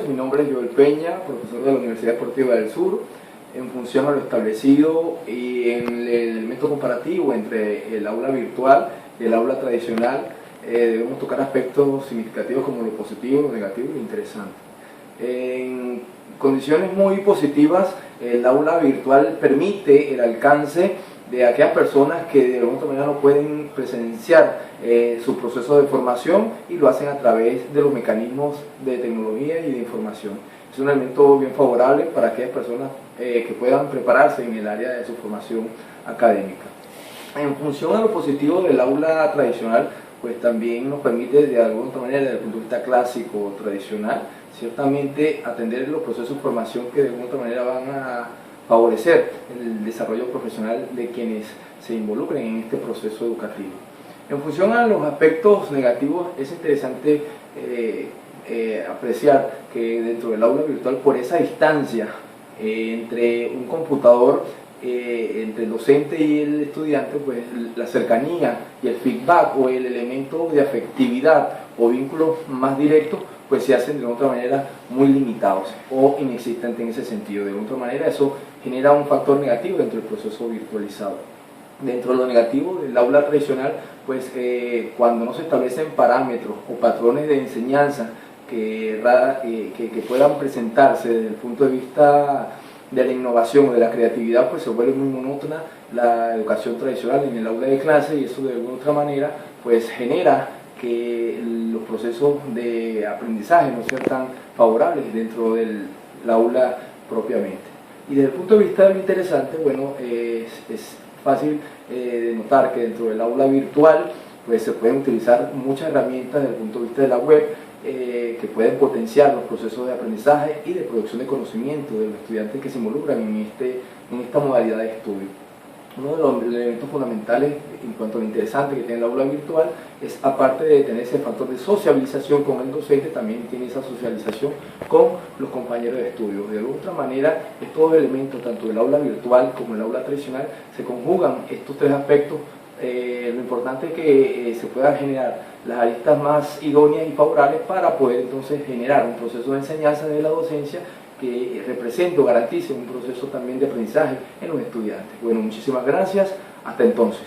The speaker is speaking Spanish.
noches, mi nombre es Joel Peña, profesor de la Universidad Deportiva del Sur. En función a lo establecido y en el elemento comparativo entre el aula virtual y el aula tradicional, debemos tocar aspectos significativos como lo positivo, lo negativo y lo interesante. En condiciones muy positivas, el aula virtual permite el alcance de aquellas personas que de alguna manera no pueden presenciar su proceso de formación y lo hacen a través de los mecanismos de tecnología y de información. Es un elemento bien favorable para aquellas personas que puedan prepararse en el área de su formación académica. En función a lo positivo del aula tradicional, pues también nos permite de alguna otra manera, desde el punto de vista clásico o tradicional, ciertamente atender los procesos de formación que de alguna otra manera van a favorecer el desarrollo profesional de quienes se involucren en este proceso educativo. En función a los aspectos negativos, es interesante apreciar que dentro del aula virtual, por esa distancia entre un computador, entre el docente y el estudiante, pues la cercanía y el feedback o el elemento de afectividad o vínculos más directos pues se hacen de otra manera muy limitados o inexistentes en ese sentido. De otra manera eso genera un factor negativo dentro del proceso virtualizado. Dentro de lo negativo del aula tradicional, pues cuando no se establecen parámetros o patrones de enseñanza que puedan presentarse desde el punto de vista de la innovación, de la creatividad, pues se vuelve muy monótona la educación tradicional en el aula de clase, y eso de alguna otra manera pues genera que los procesos de aprendizaje no sean tan favorables dentro del aula propiamente. Y desde el punto de vista de lo interesante, bueno, es fácil de notar que dentro del aula virtual pues se pueden utilizar muchas herramientas desde el punto de vista de la web que pueden potenciar los procesos de aprendizaje y de producción de conocimiento de los estudiantes que se involucran en esta modalidad de estudio. Uno de los elementos fundamentales en cuanto a lo interesante que tiene el aula virtual es, aparte de tener ese factor de sociabilización con el docente, también tiene esa socialización con los compañeros de estudio. De alguna otra manera, estos elementos, tanto del aula virtual como el aula tradicional, se conjugan estos tres aspectos. Lo importante es que se puedan generar las aristas más idóneas y favorables para poder entonces generar un proceso de enseñanza de la docencia que represente o garantice un proceso también de aprendizaje en los estudiantes. Bueno, muchísimas gracias, hasta entonces.